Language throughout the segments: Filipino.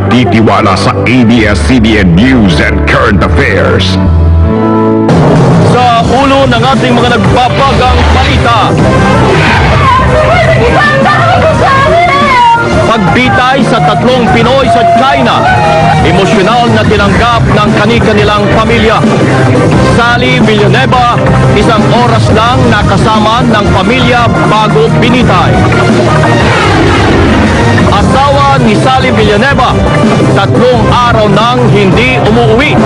Nagtitiwala sa ABS-CBN News and Current Affairs. Sa ulo ng ating mga nagpapagang balita, pagbitay sa 3 Pinoy sa China, emosyonal na tinanggap ng kani-kanilang pamilya. Sally Villanueva, 1 oras lang nakasama ng pamilya bago binitay. Asawa ni Sally Villanueva, 3 araw nang hindi umuwi.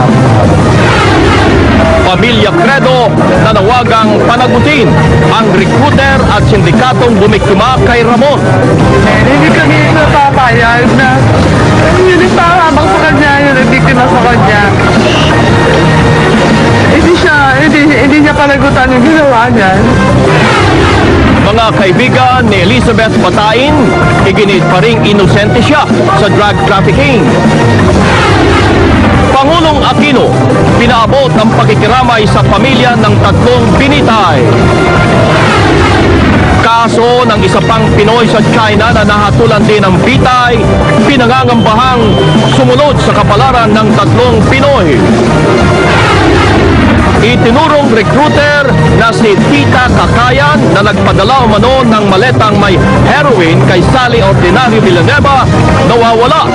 Pamilya Credo nanawagang panagutin ang recruiter at sindikatong bumiktima kay Ramon. Hindi kami napapayag na yun yung pahabang sa kanya, yun ang biktima sa kanya. Hindi niya panagutan yung ginawa niya. Mga kaibigan ni Elizabeth Batain, iginit pa ring inosente siya sa drug trafficking. Pangulong Aquino, pinaabot ang pakikiramay sa pamilya ng 3 binitay. Kaso ng isa pang Pinoy sa China na nahatulan din ng bitay, pinangangambahang sumunod sa kapalaran ng 3 Pinoy. Itinurong recruiter na si Tita Kakayan na nagpadala umano ng maletang may heroin kay Sally Ordinario Villanueva, nawawala.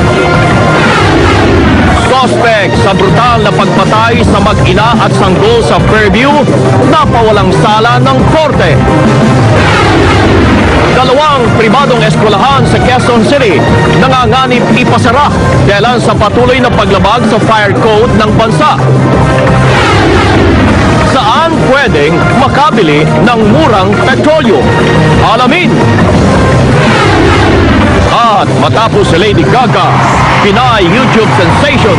Suspect sa brutal na pagpatay sa mag-ina at sanggol sa Fairview, napawalang sala ng korte. 2 pribadong eskwelahan sa Quezon City nanganganib ipasara dahil sa patuloy na paglabag sa fire code ng bansa. Saan pwedeng makabili ng murang petrolyo? Alamin! At matapos si Lady Gaga, Pinay YouTube sensation,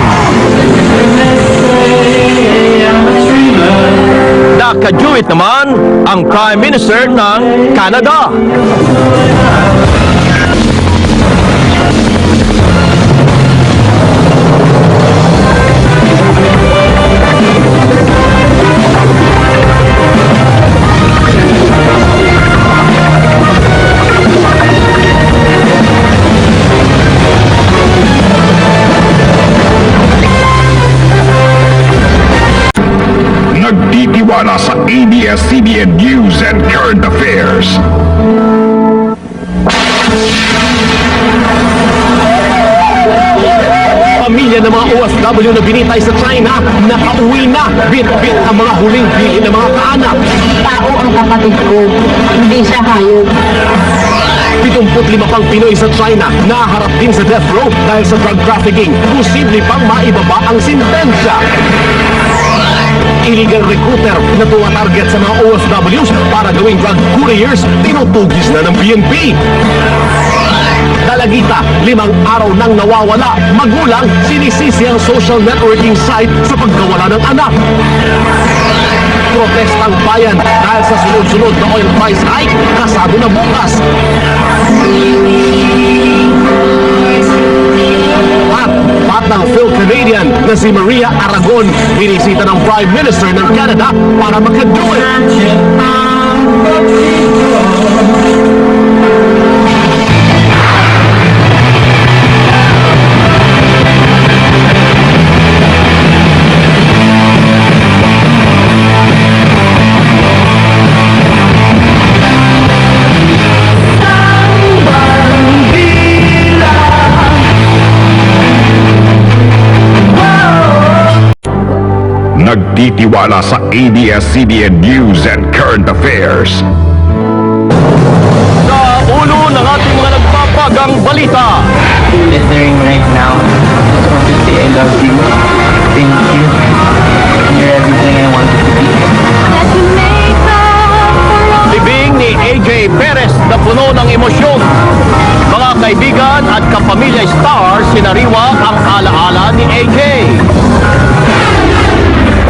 nakajuit naman ang Prime Minister ng Canada. Nagtitiwala sa ABS-CBN News and Current Affairs. Pamilya ng mga OFW na binitay sa China, nakauwi na. Bit-bit ang mga huling bili ng mga kaanak. Tao ang kapatid ko, hindi siya hayop. 75 pang Pinoy sa China naharap din sa death row dahil sa drug trafficking. Posible pang maibaba ang sintensya. Illegal recruiter na tumatarget sa mga OFWs para gawing drug couriers, tinutugis na ng PNP. Dalagita, 5 araw nang nawawala. Magulang, sinisisi ang social networking site sa pagkawala ng anak. Protestang bayan dahil sa sunod-sunod na oil price hike, kasado na bukas. At batang Phil-Canadian na si Maria Aragon, binisita ng Prime Minister ng Canada para magkaduet. Nagtitiwala sa ABS-CBN News and Current Affairs. Sa ulo ng ating mga nagpapagang balita, Littering right now. I just want to say I love you. Thank you. You're everything I wanted to be. libing ni AJ Perez na puno ng emosyon. Mga kaibigan at kapamilya Star, sinariwa ang alaala ni AJ.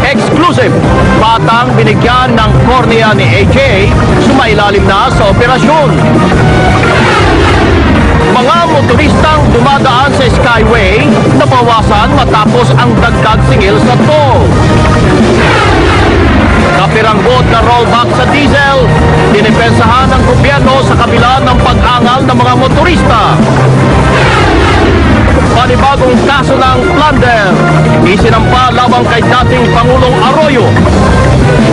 Exclusive, batang binigyan ng kornea ni AJ, sumailalim na sa operasyon. Mga motoristang dumadaan sa Skyway, nabawasan matapos ang dagdag singil sa toll. Kapiranggot na rollback sa diesel, dinipensahan ng gobyerno sa kabila ng pag-angal ng mga motorista. Panibagong isinampa labang kay dating Pangulong Arroyo.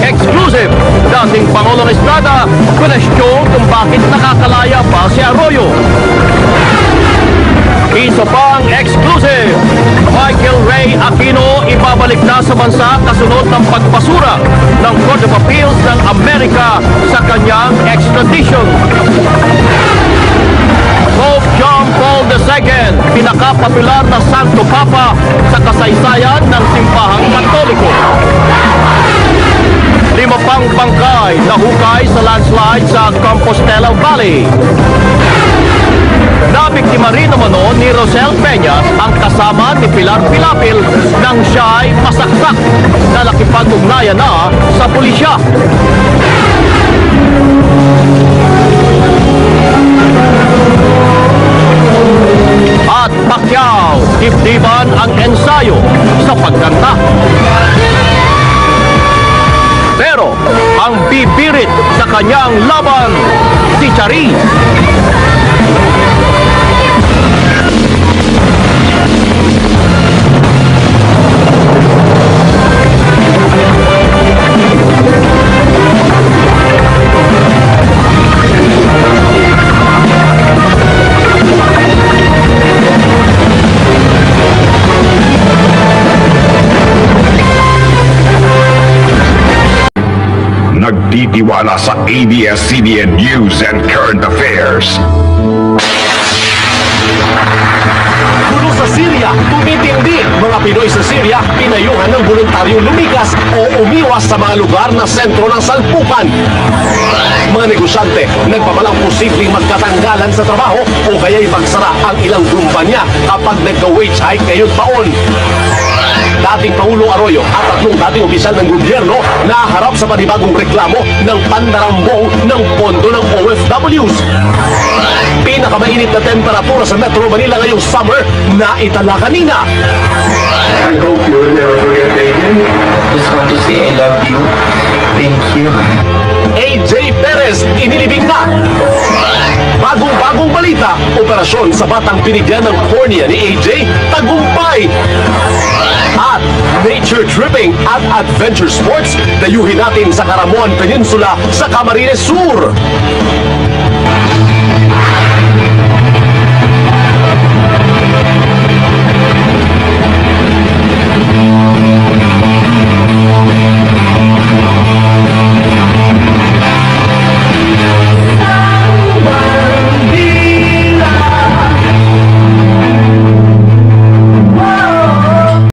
Exclusive, dating Pangulong Estrada, kwestiyon kung bakit nakakalaya pa si Arroyo. Isa pang exclusive, Michael Ray Aquino ibabalik na sa bansa kasunod ng pagpasura ng Court of Appeals ng Amerika sa kanyang extradition. Pope John Paul II, pinakapopular na Santo Papa sa kasaysayan ng Simbahang Katoliko. 5 pang bangkay nahukay sa landslide sa Compostela Valley. Nabiktima rin naman noon ni Rosel Peñas ang kasama ni Pilar Pilapil nang siya'y masaksak na nakipag-ugnayan na sa pulisya. At Pacquiao, dibdiban ang ensayo sa pagkanta. Pero ang bibirit sa kanyang laban, si Charis. Nagtitiwala sa ABS-CBN News and Current Affairs. Gulo sa Syria, tumitindi. Mga Pinoy sa Syria, pinayuhan ng voluntaryong lumikas o umiwas sa mga lugar na sentro ng salpukan. Mga negosyante, nagpapalang posibleng magkatanggalan sa trabaho o kaya'y magsara ang ilang kumpanya kapag nagka-wage hike ngayong taon. Dating Pangulong Arroyo at 3 dating opisyal ng gobyerno naharap sa panibagong reklamo ng pandarambong ng pondo ng OFWs. Pinakamainit na temperatura sa Metro Manila ngayong summer na itala kanina. I hope you will never forget Megan. Just want to say I love you. Thank you. AJ Perez inilibing na. Bagong-bagong balita, operasyon sa batang binigyan ng cornea ni AJ, tagumpay. At nature tripping at adventure sports, dayuhin natin sa Caramuan Peninsula sa Camarines Sur.